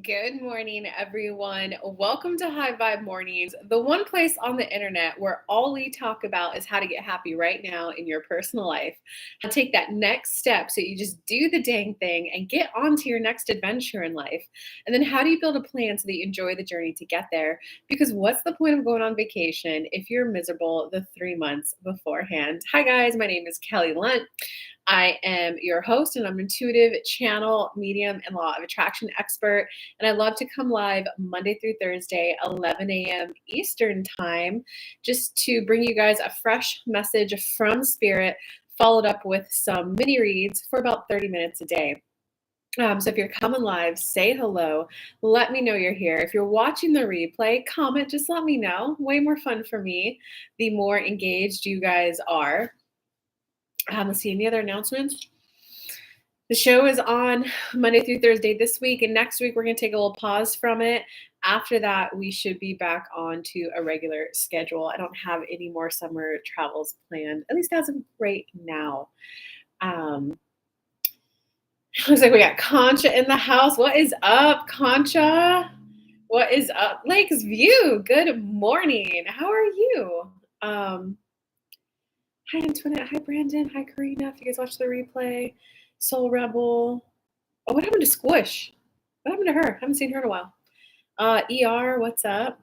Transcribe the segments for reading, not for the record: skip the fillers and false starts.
Good morning, everyone. Welcome to High Vibe Mornings, the one place on the internet where all we talk about is how to get happy right now in your personal life. How to take that next step so you just do the dang thing and get on to your next adventure in life. And then how do you build a plan so that you enjoy the journey to get there? Because what's the point of going on vacation if you're miserable the 3 months beforehand? Hi, guys. My name is Kelly Lunt. I am your host, and I'm an intuitive channel, medium, and law of attraction expert. And I love to come live Monday through Thursday, 11 a.m. Eastern Time, just to bring you guys a fresh message from Spirit, followed up with some mini reads for about 30 minutes a day. So if you're coming live, say hello. Let me know you're here. If you're watching the replay, comment, just let me know. Way more fun for me, the more engaged you guys are. Let's see, any other announcements? The show is on Monday through Thursday this week, and next week we're going to take a little pause from it. After that, we should be back on to a regular schedule. I don't have any more summer travels planned, at least as of right now. Looks like we got Concha in the house. What is up, Concha? What is up? Lakes View, good morning. How are you? Hi, Antoinette. Hi, Brandon. Hi, Karina. If you guys watch the replay, Soul Rebel. Oh, what happened to Squish? What happened to her? Haven't seen her in a while. ER, what's up?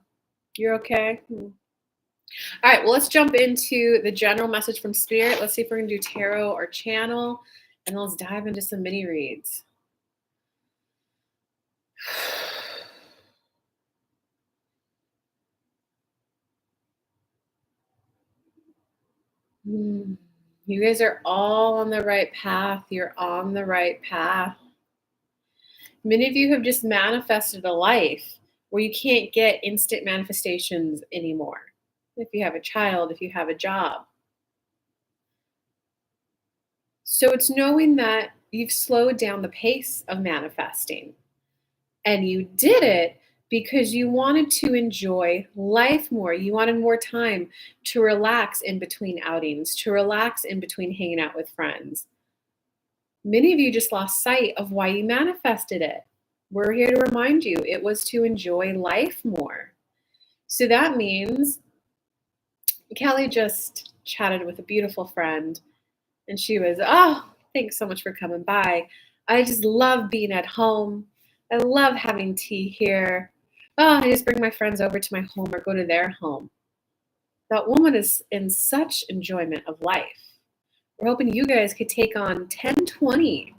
You're okay? All right, well, let's jump into the general message from Spirit. Let's see if we're going to do tarot or channel, and let's dive into some mini reads. You guys are all on the right path. You're on the right path. Many of you have just manifested a life where you can't get instant manifestations anymore. If you have a child, if you have a job. So it's knowing that you've slowed down the pace of manifesting. And you did it because you wanted to enjoy life more. You wanted more time to relax in between outings, to relax in between hanging out with friends. Many of you just lost sight of why you manifested it. We're here to remind you it was to enjoy life more. So that means Kelly just chatted with a beautiful friend, and she was, oh, thanks so much for coming by. I just love being at home. I love having tea here. Oh, I just bring my friends over to my home or go to their home. That woman is in such enjoyment of life. We're hoping you guys could take on 10, 20%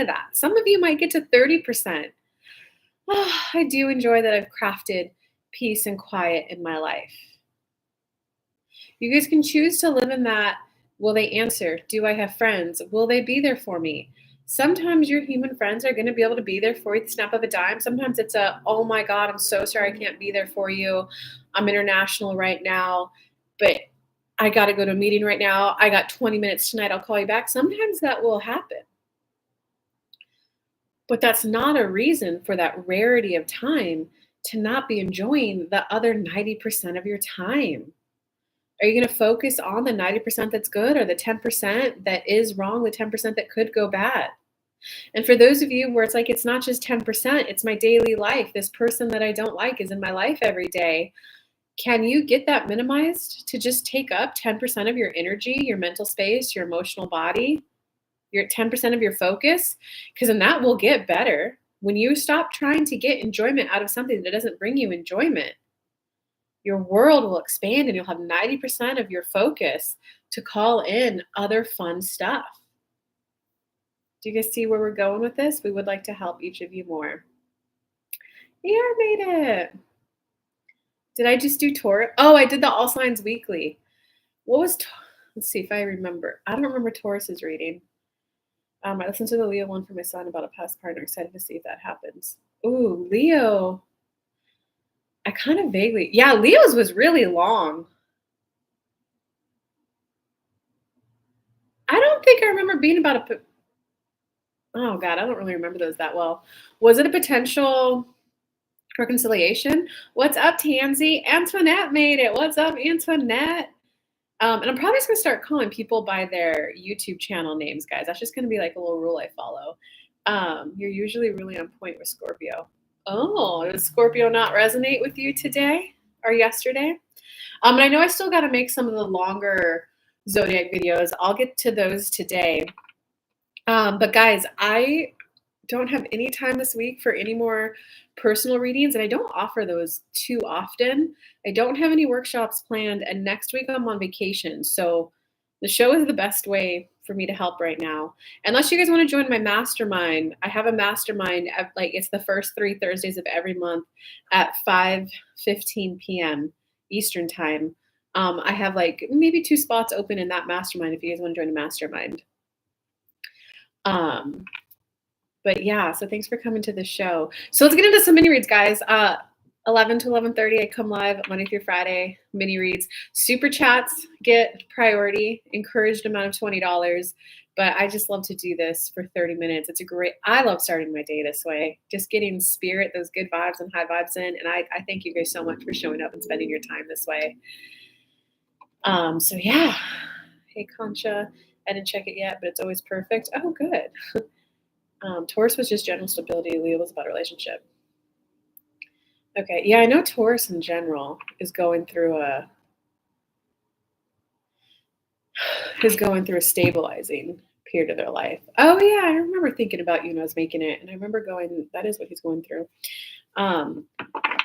of that. Some of you might get to 30%. Oh, I do enjoy that I've crafted peace and quiet in my life. You guys can choose to live in that. Will they answer? Do I have friends? Will they be there for me? Sometimes your human friends are going to be able to be there for you at the snap of a dime. Sometimes it's oh my God, I'm so sorry I can't be there for you. I'm international right now, but I got to go to a meeting right now. I got 20 minutes tonight. I'll call you back. Sometimes that will happen. But that's not a reason for that rarity of time to not be enjoying the other 90% of your time. Are you going to focus on the 90% that's good or the 10% that is wrong, the 10% that could go bad? And for those of you where it's like, it's not just 10%, it's my daily life. This person that I don't like is in my life every day. Can you get that minimized to just take up 10% of your energy, your mental space, your emotional body, your 10% of your focus? Because then that will get better. When you stop trying to get enjoyment out of something that doesn't bring you enjoyment, your world will expand and you'll have 90% of your focus to call in other fun stuff. Do you guys see where we're going with this? We would like to help each of you more. ER made it. Did I just do Taurus? Oh, I did the All Signs Weekly. What was, let's see if I remember. I don't remember Taurus's reading. I listened to the Leo one for my son about a past partner. Excited to see if that happens. Ooh, Leo. I kind of vaguely, yeah, Leo's was really long. I don't think I remember being about oh God, I don't really remember those that well. Was it a potential reconciliation? What's up, Tansy? Antoinette made it. What's up, Antoinette? And I'm probably just gonna start calling people by their YouTube channel names, guys. That's just gonna be like a little rule I follow. You're usually really on point with Scorpio. Oh, does Scorpio not resonate with you today or yesterday? And I know I still got to make some of the longer zodiac videos. I'll get to those today. But guys, I don't have any time this week for any more personal readings, and I don't offer those too often. I don't have any workshops planned, and next week I'm on vacation. So the show is the best way for me to help right now. Unless you guys want to join my mastermind, I have a mastermind like it's the first 3 Thursdays of every month at 5:15 p.m. Eastern time. I have like maybe 2 spots open in that mastermind if you guys want to join a mastermind. Um, but yeah, so thanks for coming to the show. So let's get into some mini reads, guys. 11 to 11:30, I come live Monday through Friday, mini reads. Super chats get priority, encouraged amount of $20. But I just love to do this for 30 minutes. I love starting my day this way, just getting spirit, those good vibes and high vibes in. And I thank you guys so much for showing up and spending your time this way. So yeah. Hey, Concha. I didn't check it yet, but it's always perfect. Oh, good. Taurus was just general stability. Leo was about relationship. Okay, yeah, I know Taurus in general is going through a stabilizing period of their life. Oh yeah, I remember thinking about you when I was making it, and I remember going, that is what he's going through.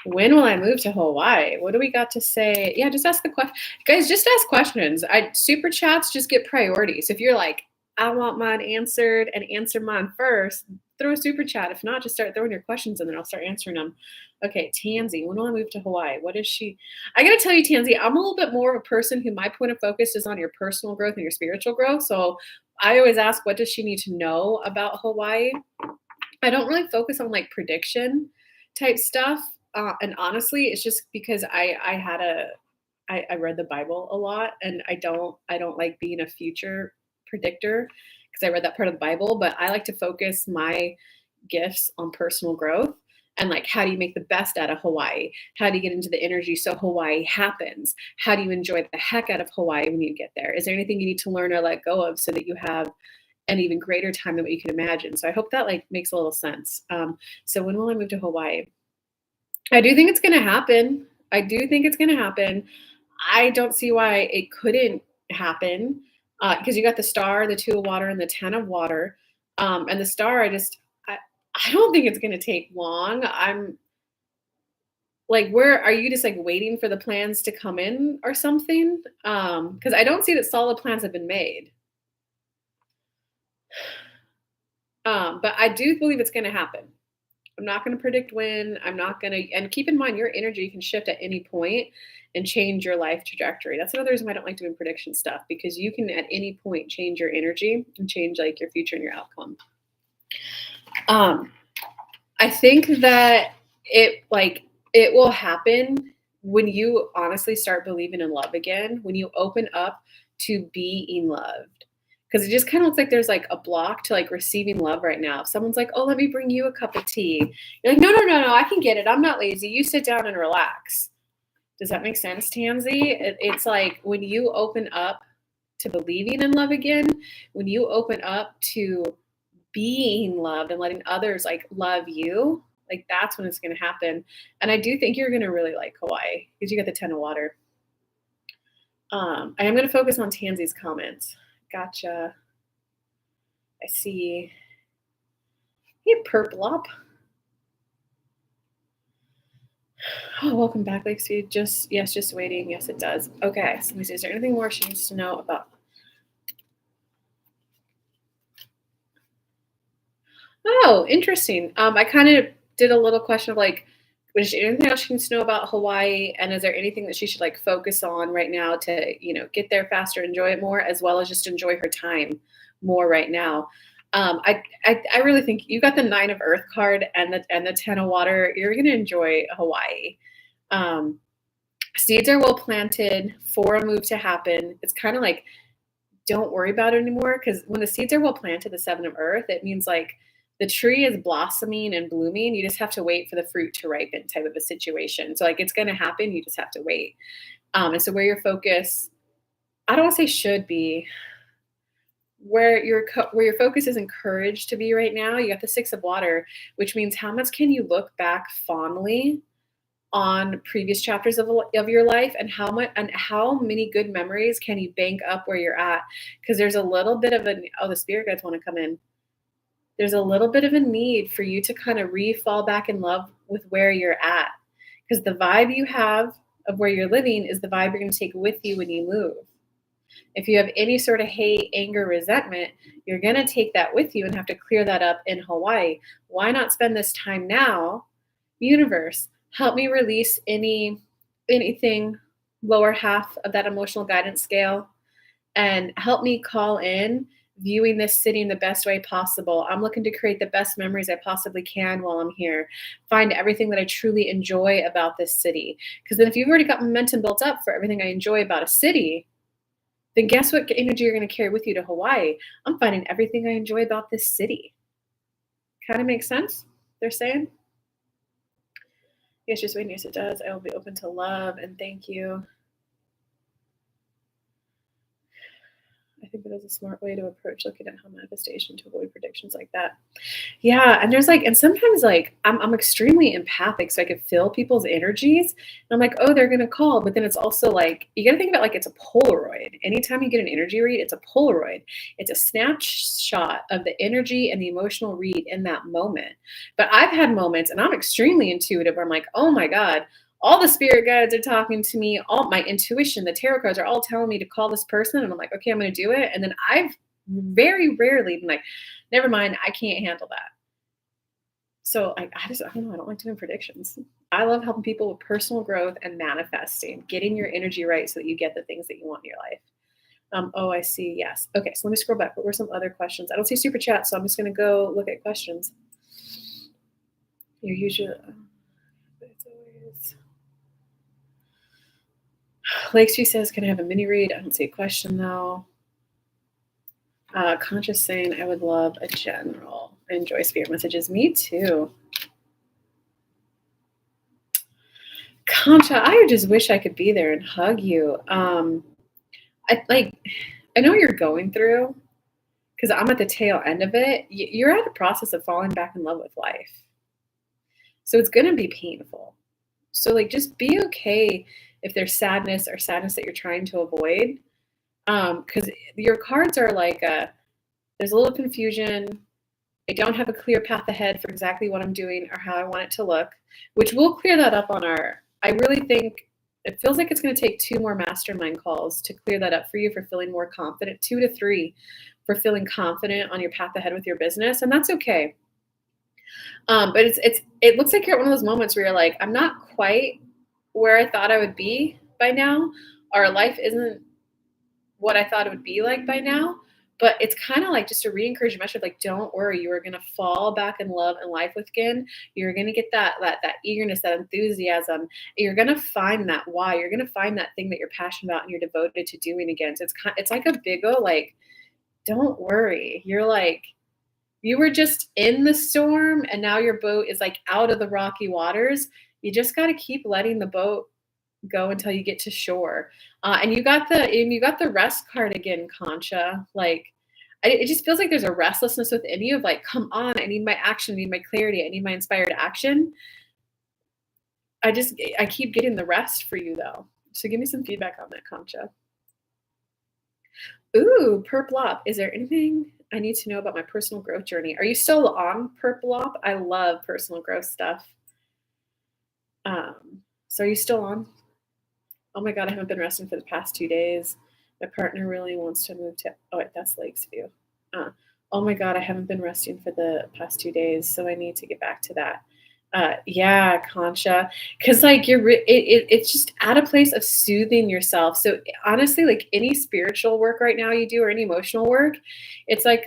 When will I move to Hawaii? What do we got to say? Yeah, just ask the question. Guys, just ask questions. Super chats just get priorities. If you're like, I want mine answered and answer mine first, throw a super chat. If not, just start throwing your questions in there. I'll start answering them. Okay, Tansy, when will I move to Hawaii? What is she? I got to tell you, Tansy, I'm a little bit more of a person who my point of focus is on your personal growth and your spiritual growth. So I always ask, what does she need to know about Hawaii? I don't really focus on like prediction type stuff. And honestly, it's just because I read the Bible a lot, and I don't like being a future predictor because I read that part of the Bible, but I like to focus my gifts on personal growth and like how do you make the best out of Hawaii? How do you get into the energy so Hawaii happens? How do you enjoy the heck out of Hawaii when you get there? Is there anything you need to learn or let go of so that you have an even greater time than what you can imagine? So I hope that like makes a little sense. So when will I move to Hawaii? I do think it's going to happen. I do think it's going to happen. I don't see why it couldn't happen because you got the star, the 2 of water, and the 10 of water. And the star, I don't think it's going to take long. I'm like, where are you just like waiting for the plans to come in or something? Because I don't see that solid plans have been made. But I do believe it's going to happen. I'm not going to predict when. I'm not going to, and keep in mind your energy can shift at any point and change your life trajectory. That's another reason why I don't like doing prediction stuff, because you can at any point change your energy and change like your future and your outcome. I think that it will happen when you honestly start believing in love again, when you open up to being loved. Because it just kind of looks like there's like a block to like receiving love right now. If someone's like, oh, let me bring you a cup of tea. You're like, no, I can get it. I'm not lazy. You sit down and relax. Does that make sense, Tansy? It's like when you open up to believing in love again, when you open up to being loved and letting others like love you, like that's when it's going to happen. And I do think you're going to really like Hawaii because you got the 10 of water. I am going to focus on Tansy's comments. Gotcha. I see. Hey, Purple. Oh, welcome back, Lakesview. Just waiting. Yes, it does. Okay, so let me see. Is there anything more she needs to know about? Oh, interesting. I kind of did a little question of like, is there anything else she needs to know about Hawaii? And is there anything that she should like focus on right now to, get there faster, enjoy it more, as well as just enjoy her time more right now? I really think you got the 9 of Earth card and the 10 of water. You're gonna enjoy Hawaii. Seeds are well planted for a move to happen. It's kind of like don't worry about it anymore, because when the seeds are well planted, the 7 of Earth, it means like the tree is blossoming and blooming. You just have to wait for the fruit to ripen, type of a situation. So like it's going to happen. You just have to wait. And so where your focus, I don't want to say should be, where your focus is encouraged to be right now, you got the 6 of water, which means how much can you look back fondly on previous chapters of your life, and how many good memories can you bank up where you're at? Because there's a little bit of an oh, the spirit guides want to come in. There's a little bit of a need for you to kind of fall back in love with where you're at, because the vibe you have of where you're living is the vibe you're going to take with you when you move. If you have any sort of hate, anger, resentment, you're going to take that with you and have to clear that up in Hawaii. Why not spend this time now? Universe, help me release anything lower half of that emotional guidance scale, and help me call in viewing this city in the best way possible. I'm looking to create the best memories I possibly can while I'm here. Find everything that I truly enjoy about this city. Because then if you've already got momentum built up for everything I enjoy about a city, then guess what energy you're going to carry with you to Hawaii? I'm finding everything I enjoy about this city. Kind of makes sense, they're saying? Yes, just waiting. Yes, it does. I will be open to love and thank you. I think that is a smart way to approach looking at how manifestation to avoid predictions like that. Yeah, and there's like, and sometimes like I'm extremely empathic, so I could feel people's energies. And I'm like, oh, they're gonna call, but then it's also like you got to think about like it's a Polaroid. Anytime you get an energy read, it's a Polaroid. It's a snapshot of the energy and the emotional read in that moment. But I've had moments, and I'm extremely intuitive, where I'm like, oh my god. All the spirit guides are talking to me. All my intuition, the tarot cards are all telling me to call this person. And I'm like, okay, I'm going to do it. And then I've very rarely been like, never mind, I can't handle that. So I don't know. I don't like doing predictions. I love helping people with personal growth and manifesting, getting your energy right so that you get the things that you want in your life. Oh, I see. Yes. Okay. So let me scroll back. What were some other questions? I don't see super chat, so I'm just going to go look at questions. You're usually, it's always. Lakesview says, can I have a mini read? I don't see a question though. Conscious saying, I would love a general. I enjoy spirit messages. Me too. Concha, I just wish I could be there and hug you. I know what you're going through, because I'm at the tail end of it. You're at the process of falling back in love with life. So it's going to be painful. So like, just be okay if there's sadness that you're trying to avoid. Because your cards are like, there's a little confusion. I don't have a clear path ahead for exactly what I'm doing or how I want it to look, which we'll clear that up on I really think it feels like it's going to take 2 more mastermind calls to clear that up for you, for feeling more confident, 2 to 3 for feeling confident on your path ahead with your business. And that's okay. But it looks like you're at one of those moments where you're like, I'm not quite where I thought I would be by now. Our life isn't what I thought it would be like by now. But it's kind of like just a re-encouragement message, like, don't worry, you are going to fall back in love and life again. You're going to get that eagerness, that enthusiasm. You're going to find that why. You're going to find that thing that you're passionate about and you're devoted to doing again. So it's like a big like, don't worry. You're like, you were just in the storm and now your boat is like out of the rocky waters. You just got to keep letting the boat go until you get to shore. And you got the rest card again, Concha. Like, it just feels like there's a restlessness within you of like, come on, I need my action, I need my clarity, I need my inspired action. I keep getting the rest for you though. So give me some feedback on that, Concha. Ooh, Perplop. Is there anything I need to know about my personal growth journey? Are you still on Perplop? I love personal growth stuff. So are you still on? Oh my God, I haven't been resting for the past 2 days. My partner really wants to move to, oh, wait, that's Lakesview. Oh my God, I haven't been resting for the past 2 days, so I need to get back to that. Yeah, Concha, because like it's just at a place of soothing yourself. So honestly, like any spiritual work right now you do or any emotional work, it's like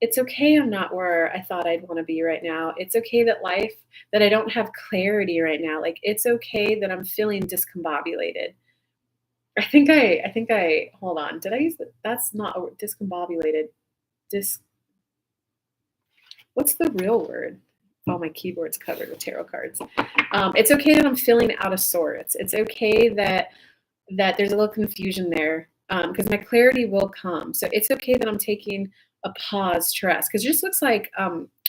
it's okay I'm not where I thought I'd want to be right now. It's okay that I don't have clarity right now. Like it's okay that I'm feeling discombobulated. I think I hold on. Did I use that? That's not a word, discombobulated. What's the real word? Oh, my keyboard's covered with tarot cards. It's okay that I'm feeling out of sorts. It's okay that there's a little confusion there. because my clarity will come. So it's okay that I'm taking a pause to rest because it just looks like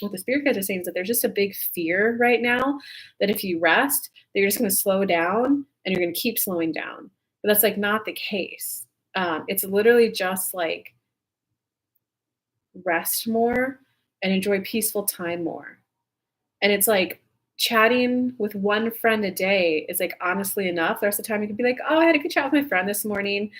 what the spirit guides are saying is that there's just a big fear right now that if you rest, that you're just going to slow down and you're going to keep slowing down. But that's like not the case. It's literally just like rest more and enjoy peaceful time more. And it's like chatting with one friend a day is like honestly enough. The rest of the time you can be like, oh, I had a good chat with my friend this morning.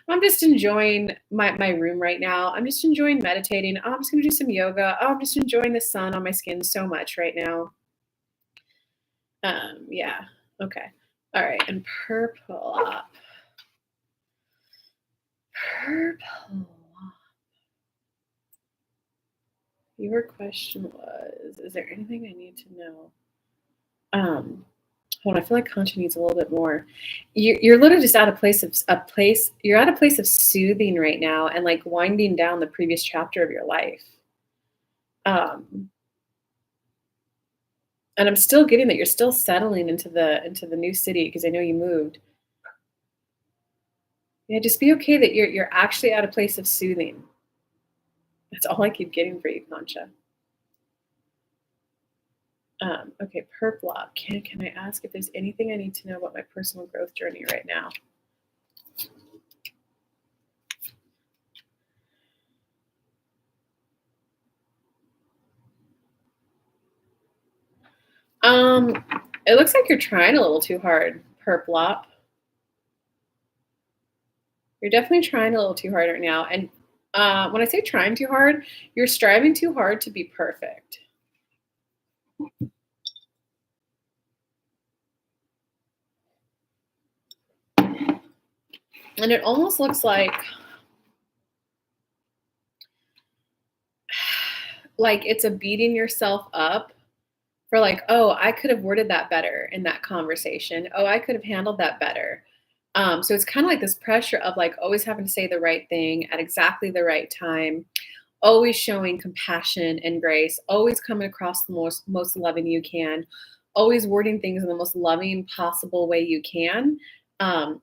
I'm just enjoying my room right now. I'm just enjoying meditating. Oh, I'm just gonna do some yoga. Oh, I'm just enjoying the sun on my skin so much right now. Yeah. Okay. All right. And purple up. Purple. Your question was, is there anything I need to know? Hold on, I feel like Concha needs a little bit more. You're literally just at a place of you're at a place of soothing right now and like winding down the previous chapter of your life. Um, and I'm still getting that you're still settling into the new city because I know you moved. Yeah, just be okay that you're actually at a place of soothing. That's all I keep getting for you, Concha. Okay, Perplop. Can I ask if there's anything I need to know about my personal growth journey right now? It looks like you're trying a little too hard, Perplop. You're definitely trying a little too hard right now. And when I say trying too hard, you're striving too hard to be perfect. And it almost looks like it's a beating yourself up for like, oh, I could have worded that better in that conversation. Oh, I could have handled that better. So it's kind of like this pressure of like always having to say the right thing at exactly the right time, always showing compassion and grace, always coming across the most loving you can, always wording things in the most loving possible way you can. Um,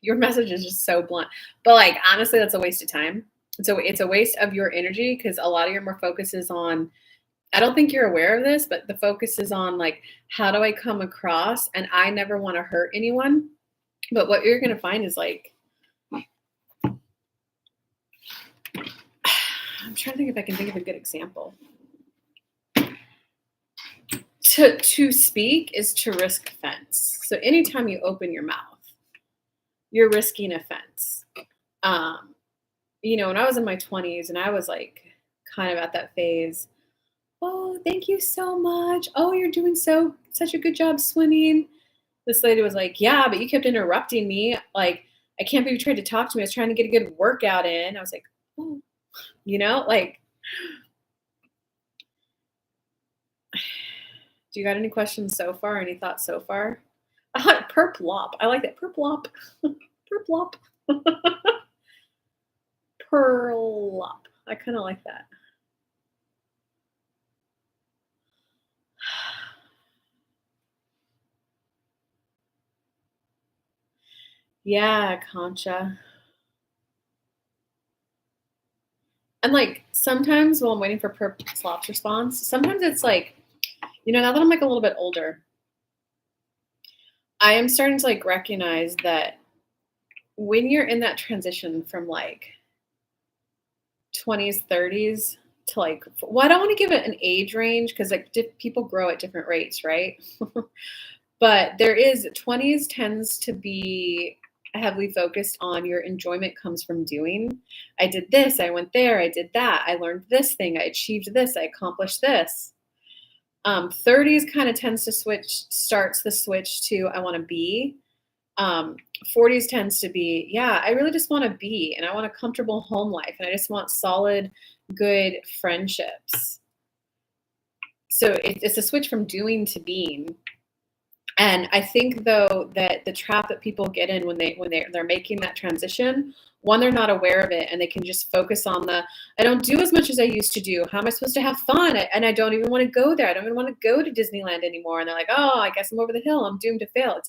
your message is just so blunt, but like honestly, that's a waste of time. So it's a waste of your energy because a lot of your more focus is on. I don't think you're aware of this, but the focus is on like how do I come across, and I never want to hurt anyone. But what you're gonna find is like I'm trying to think if I can think of a good example. To speak is to risk offense. So anytime you open your mouth, you're risking offense. When I was in my 20s and I was like kind of at that phase, oh, thank you so much. Oh, you're doing such a good job swimming. This lady was like, yeah, but you kept interrupting me. Like, I can't believe you tried to talk to me. I was trying to get a good workout in. I was like, oh, like, do you got any questions so far? Any thoughts so far? Perplop. I like that. Perplop. Perplop. Perlop. I kind of like that. Yeah, Concha. And like sometimes while I'm waiting for Perplop's response, sometimes it's like, now that I'm like a little bit older, I am starting to like recognize that when you're in that transition from like 20s, 30s to like, well, I don't want to give it an age range because like people grow at different rates, right? But there is 20s tends to be heavily focused on your enjoyment comes from doing. I did this, I went there, I did that, I learned this thing, I achieved this, I accomplished this. 30s kind of starts the switch to I want to be. 40s tends to be, yeah, I really just want to be, and I want a comfortable home life, and I just want solid, good friendships. So it's a switch from doing to being. And I think though that the trap that people get in when they're making that transition, one, they're not aware of it and they can just focus on I don't do as much as I used to do. How am I supposed to have fun? And I don't even want to go there. I don't even want to go to Disneyland anymore. And they're like, oh, I guess I'm over the hill. I'm doomed to fail.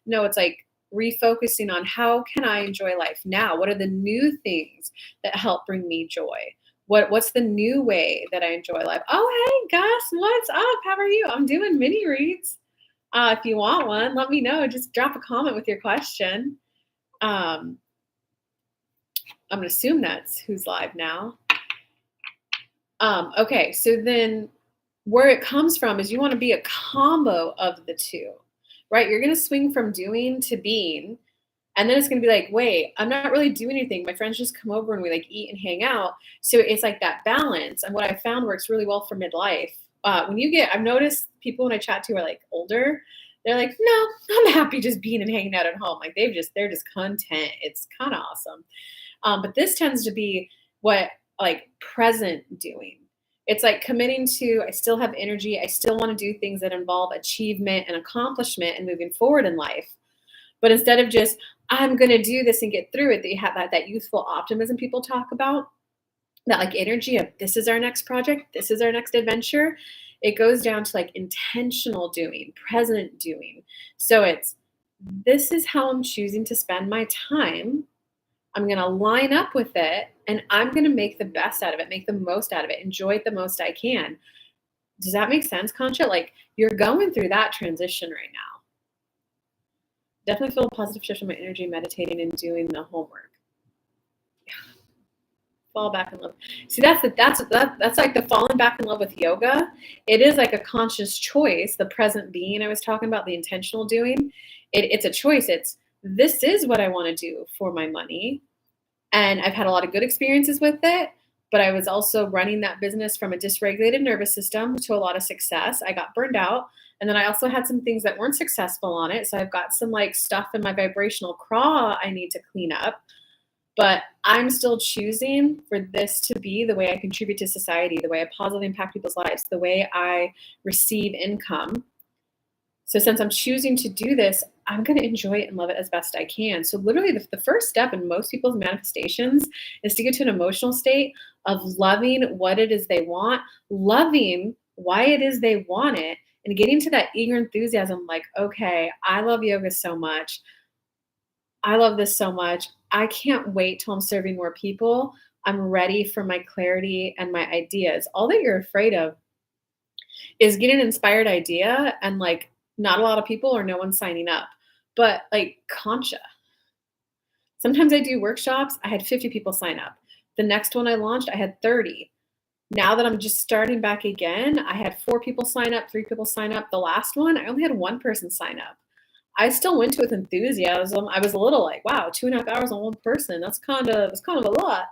It's like refocusing on how can I enjoy life now? What are the new things that help bring me joy? What's the new way that I enjoy life? Oh, hey, Gus, what's up? How are you? I'm doing mini reads. If you want one, let me know. Just drop a comment with your question. I'm going to assume that's who's live now. Okay, so then where it comes from is you want to be a combo of the two, right? You're going to swing from doing to being. And then it's going to be like, wait, I'm not really doing anything. My friends just come over and we like eat and hang out. So it's like that balance. And what I found works really well for midlife. I've noticed people when I chat to are like older, they're like, no, I'm happy just being and hanging out at home. Like they're just content. It's kind of awesome. But this tends to be what like present doing. It's like committing to, I still have energy. I still want to do things that involve achievement and accomplishment and moving forward in life. But instead of just, I'm going to do this and get through it, that you have that youthful optimism people talk about, that like energy of this is our next project, this is our next adventure. It goes down to like intentional doing, present doing. So it's, this is how I'm choosing to spend my time. I'm going to line up with it and I'm going to make the best out of it, make the most out of it, enjoy it the most I can. Does that make sense, Concha? Like you're going through that transition right now. Definitely feel a positive shift in my energy, meditating and doing the homework. Yeah. Fall back in love. See, that's like the falling back in love with yoga. It is like a conscious choice. The present being I was talking about, the intentional doing. It's a choice. It's this is what I want to do for my money, and I've had a lot of good experiences with it. But I was also running that business from a dysregulated nervous system to a lot of success. I got burned out. And then I also had some things that weren't successful on it. So I've got some like stuff in my vibrational craw I need to clean up. But I'm still choosing for this to be the way I contribute to society, the way I positively impact people's lives, the way I receive income. So since I'm choosing to do this, I'm going to enjoy it and love it as best I can. So literally the first step in most people's manifestations is to get to an emotional state of loving what it is they want, loving why it is they want it, and getting to that eager enthusiasm like, okay, I love yoga so much. I love this so much. I can't wait till I'm serving more people. I'm ready for my clarity and my ideas. All that you're afraid of is getting an inspired idea and like not a lot of people or no one signing up. But like Concha, sometimes I do workshops. I had 50 people sign up. The next one I launched, I had 30. Now that I'm just starting back again, I had 4 people sign up, 3 people sign up. The last one, I only had 1 person sign up. I still went to it with enthusiasm. I was a little like, wow, 2.5 hours on one person. That's kind of a lot.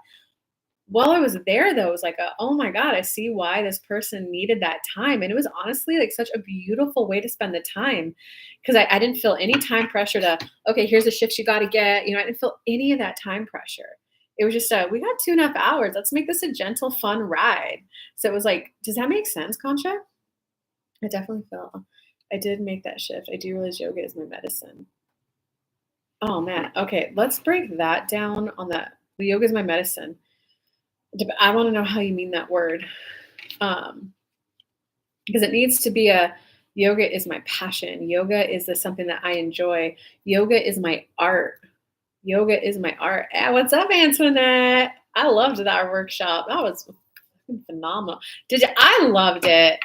While I was there though, it was like, oh my God, I see why this person needed that time. And it was honestly like such a beautiful way to spend the time. Cause I didn't feel any time pressure to, okay, here's the shifts you got to get. I didn't feel any of that time pressure. It was just, we got 2.5 hours. Let's make this a gentle, fun ride. So it was like, does that make sense, Concha? I definitely feel I did make that shift. I do realize yoga is my medicine. Oh man. Okay. Let's break that down on that. Yoga is my medicine. I want to know how you mean that word. Because it needs to be yoga is my passion. Yoga is something that I enjoy. Yoga is my art. Yoga is my art. What's up, Antoinette? I loved that workshop. That was phenomenal. I loved it.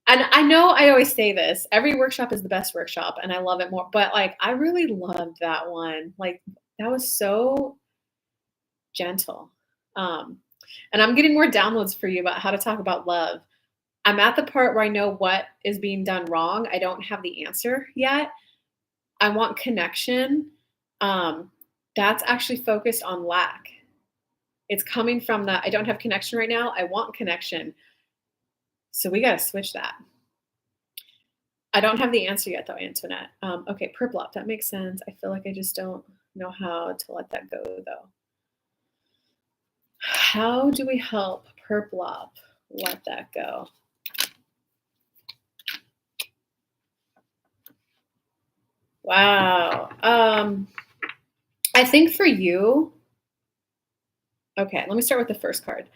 And I know I always say this, every workshop is the best workshop and I love it more, but like, I really loved that one. Like that was so gentle. And I'm getting more downloads for you about how to talk about love. I'm at the part where I know what is being done wrong. I don't have the answer yet. I want connection. That's actually focused on lack. It's coming from the, I don't have connection right now. I want connection. So we got to switch that. I don't have the answer yet though, Antoinette. Okay, purple up. That makes sense. I feel like I just don't know how to let that go though. How do we help purple up let that go? Wow. I think for you, okay, let me start with the first card.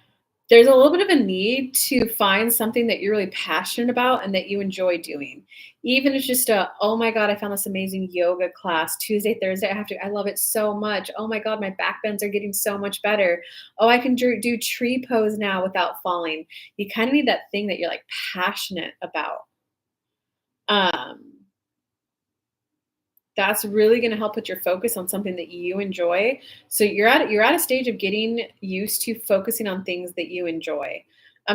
There's a little bit of a need to find something that you're really passionate about and that you enjoy doing. Even if it's just a, "Oh my god, I found this amazing yoga class Tuesday, Thursday, I love it so much. Oh my god, my back bends are getting so much better. Oh, I can do tree pose now without falling." You kinda need that thing that you're, like, passionate about. Um That's really gonna help put your focus on something that you enjoy. So you're at a stage of getting used to focusing on things that you enjoy.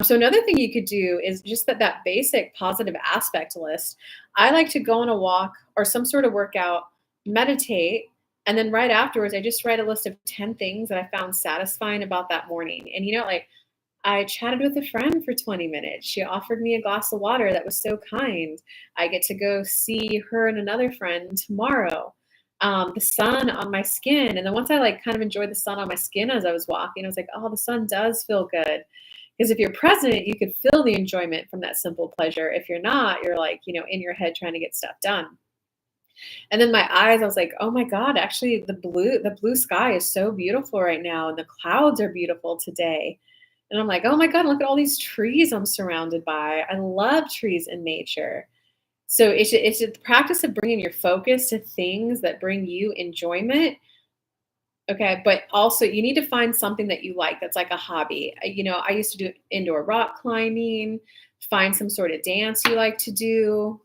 So another thing you could do is just that basic positive aspect list. I like to go on a walk or some sort of workout, meditate, and then right afterwards, I just write a list of 10 things that I found satisfying about that morning. And like I chatted with a friend for 20 minutes. She offered me a glass of water that was so kind. I get to go see her and another friend tomorrow. The sun on my skin. And then once I like kind of enjoyed the sun on my skin as I was walking, I was like, oh, the sun does feel good. Because if you're present, you could feel the enjoyment from that simple pleasure. If you're not, you're like, in your head trying to get stuff done. And then my eyes, I was like, oh my God, actually the blue sky is so beautiful right now. And the clouds are beautiful today. And I'm like, "Oh my god, look at all these trees I'm surrounded by." I love trees and nature. So it's the practice of bringing your focus to things that bring you enjoyment, okay, but also you need to find something that you like that's like a hobby. I used to do indoor rock climbing, find some sort of dance you like to do.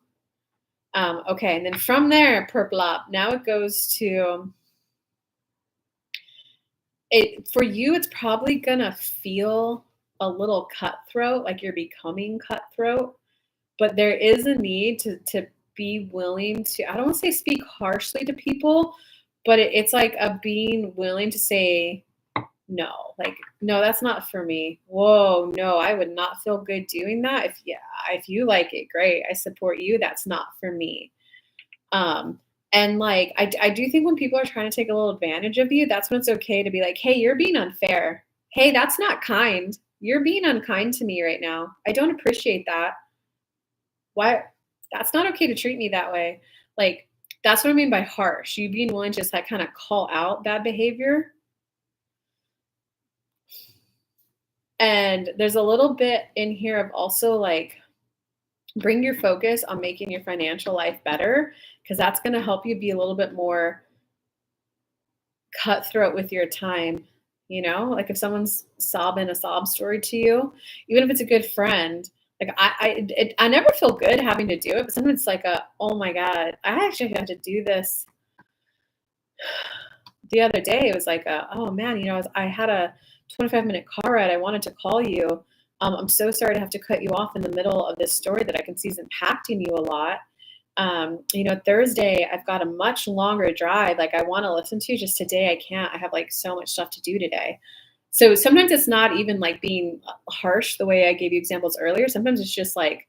Okay, and then from there, purple up. Now it goes to it for you, it's probably gonna feel a little cutthroat, like you're becoming cutthroat, but there is a need to be willing to I don't wanna say speak harshly to people, but it's like a being willing to say, "No," like, "No, that's not for me. Whoa, no, I would not feel good doing that. If you like it, great, I support you, that's not for me." Um, and like I do think when people are trying to take a little advantage of you, that's when it's okay to be like, "Hey, you're being unfair. Hey, that's not kind. You're being unkind to me right now. I don't appreciate that. Why that's not okay to treat me that way." Like that's what I mean by harsh. You being willing to just like kind of call out bad behavior. And there's a little bit in here of also like bring your focus on making your financial life better because that's going to help you be a little bit more cutthroat with your time, like if someone's sobbing a sob story to you, even if it's a good friend, like I never feel good having to do it, but sometimes it's like oh my god, I actually had to do this the other day. It was like oh man, I had a 25-minute car ride. I wanted to call you. I'm so sorry to have to cut you off in the middle of this story that I can see is impacting you a lot. Thursday, I've got a much longer drive. Like I want to listen to. Just today, I can't. I have like so much stuff to do today. So sometimes it's not even like being harsh the way I gave you examples earlier. Sometimes it's just like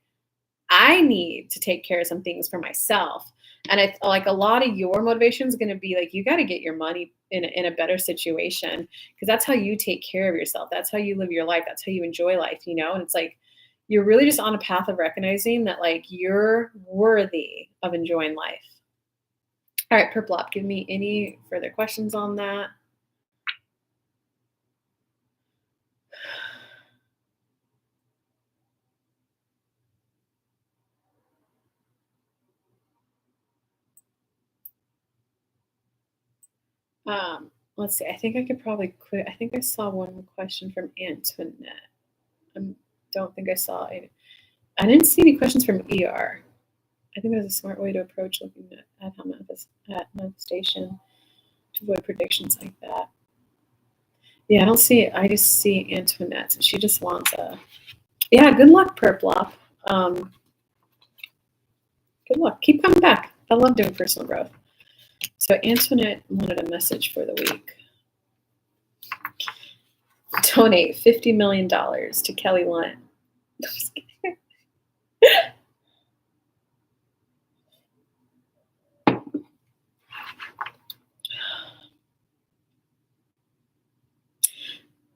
I need to take care of some things for myself. And I like a lot of your motivation is going to be like, you got to get your money in a better situation because that's how you take care of yourself. That's how you live your life. That's how you enjoy life. And it's like, you're really just on a path of recognizing that like you're worthy of enjoying life. All right, Purple Up, give me any further questions on that. Let's see. I think I could probably quit. I think I saw one question from Antoinette. I don't think I saw any. I didn't see any questions from ER. I think that's a smart way to approach looking at how at manifestation to avoid predictions like that. Yeah, I don't see it. I just see Antoinette. She just wants a yeah. Good luck, Purplop. Um, good luck. Keep coming back. I love doing personal growth. So Antoinette wanted a message for the week. Donate $50 million to Kelly Lunt.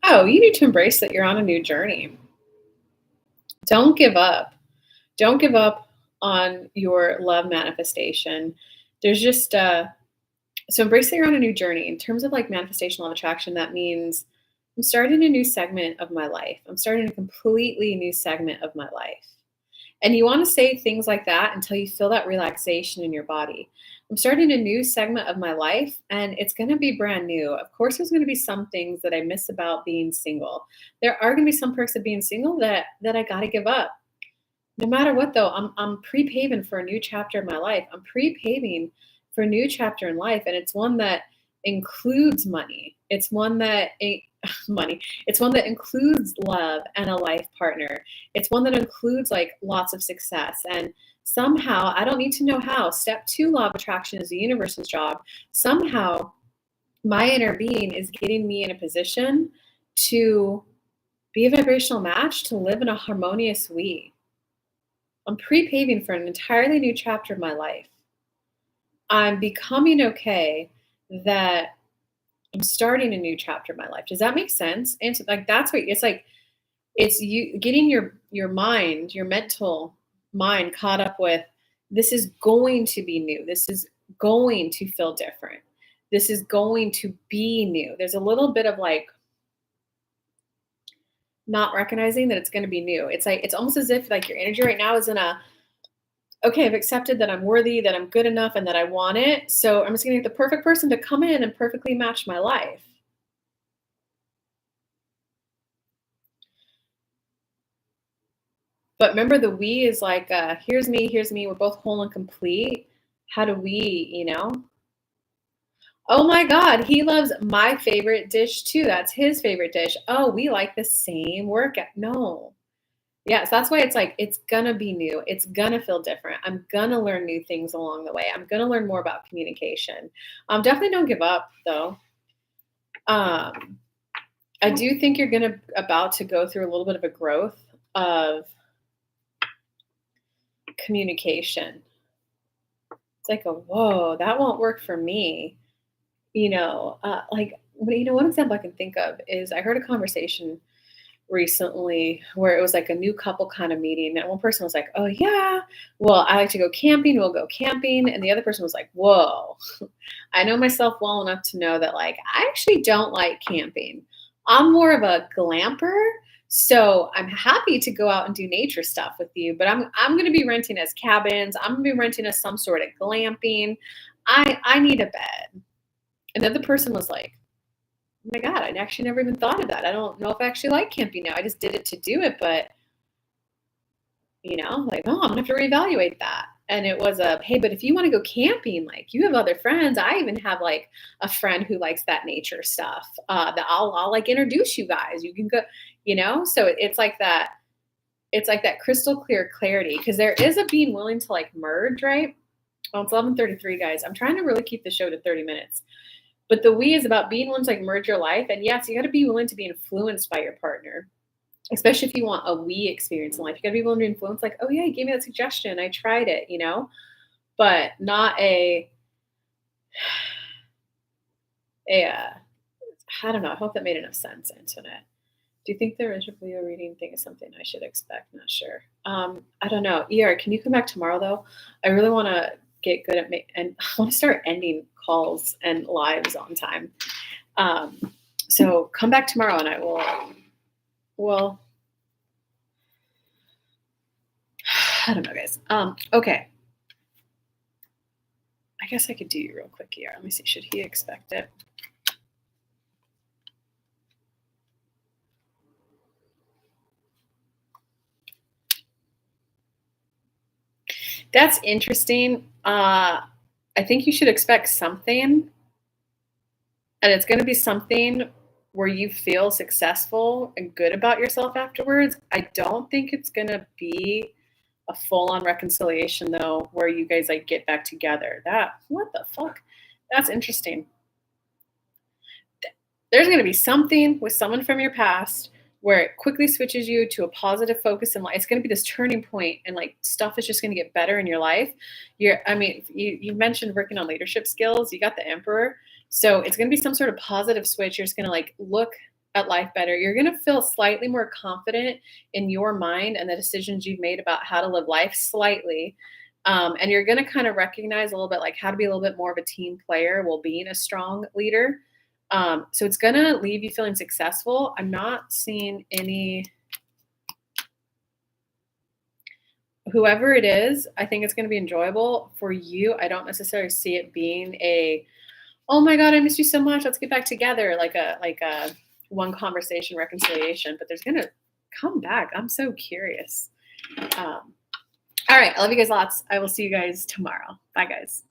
Oh, you need to embrace that you're on a new journey. Don't give up. Don't give up on your love manifestation. There's just so embrace that you're on a new journey. In terms of like manifestation law of attraction, that means I'm starting a new segment of my life. I'm starting a completely new segment of my life. And you want to say things like that until you feel that relaxation in your body. I'm starting a new segment of my life and it's going to be brand new. Of course, there's going to be some things that I miss about being single. There are going to be some perks of being single that I got to give up. No matter what though, I'm pre-paving for a new chapter in my life. I'm pre-paving for a new chapter in life and it's one that includes money. It's one that money. It's one that includes love and a life partner. It's one that includes like lots of success and somehow, I don't need to know how. Step 2 law of attraction is the universe's job. Somehow my inner being is getting me in a position to be a vibrational match to live in a harmonious we. I'm pre-paving for an entirely new chapter of my life. I'm becoming okay that I'm starting a new chapter of my life. Does that make sense? And so, like that's what it's like. It's you getting your mind, your mental mind caught up with this is going to be new. This is going to feel different. This is going to be new. There's a little bit of like not recognizing that it's going to be new. It's like it's almost as if like your energy right now is in a okay, I've accepted that I'm worthy, that I'm good enough, and that I want it. So I'm just going to get the perfect person to come in and perfectly match my life. But remember, the we is like, here's me, we're both whole and complete. How do we, Oh my God, he loves my favorite dish too. That's his favorite dish. Oh, we like the same workout. No. Yes, that's why it's like, it's gonna be new. It's gonna feel different. I'm gonna learn new things along the way. I'm gonna learn more about communication. Definitely don't give up though. Um, I do think you're gonna about to go through a little bit of a growth of communication. It's like a whoa, that won't work for me. One example I can think of is I heard a conversation recently where it was like a new couple kind of meeting, and one person was like, "Oh yeah, well I like to go camping. We'll go camping," and the other person was like, "Whoa, I know myself well enough to know that like I actually don't like camping. I'm more of a glamper." So I'm happy to go out and do nature stuff with you, but I'm going to be renting as cabins. I'm going to be renting as some sort of glamping. I need a bed. And the other person was like, "Oh my God, I actually never even thought of that. I don't know if I actually like camping now. I just did it to do it, but like, oh, I'm gonna have to reevaluate that." And it was hey, but if you want to go camping, like you have other friends. I even have like a friend who likes that nature stuff. That I'll like introduce you guys. You can go, So it's like that. It's like that crystal clear clarity because there is a being willing to like merge, right? Well, it's 11:33, guys. I'm trying to really keep the show to 30 minutes. But the we is about being willing to like merge your life. And yes, you got to be willing to be influenced by your partner, especially if you want a we experience in life. You got to be willing to influence, like, oh, yeah, you gave me that suggestion. I tried it, but not I don't know. I hope that made enough sense, Antoinette. Do you think the original video reading thing is something I should expect? Not sure. I don't know. ER, can you come back tomorrow though? I really want to get good at and I want to start ending calls and lives on time. Um, so come back tomorrow and I will. Well, I don't know, guys. Okay. I guess I could do you real quick here. Let me see. Should he expect it? That's interesting. I think you should expect something, and it's going to be something where you feel successful and good about yourself afterwards. I don't think it's going to be a full-on reconciliation though, where you guys like get back together. What the fuck? That's interesting. There's going to be something with someone from your past where it quickly switches you to a positive focus in life. It's going to be this turning point and like stuff is just going to get better in your life. You mentioned working on leadership skills. You got the emperor. So it's going to be some sort of positive switch. You're just going to like look at life better. You're going to feel slightly more confident in your mind and the decisions you've made about how to live life slightly. And you're going to kind of recognize a little bit like how to be a little bit more of a team player while being a strong leader. So it's going to leave you feeling successful. I'm not seeing whoever it is, I think it's going to be enjoyable for you. I don't necessarily see it being oh my God, I missed you so much. Let's get back together. Like a one conversation reconciliation, but there's going to come back. I'm so curious. All right. I love you guys lots. I will see you guys tomorrow. Bye guys.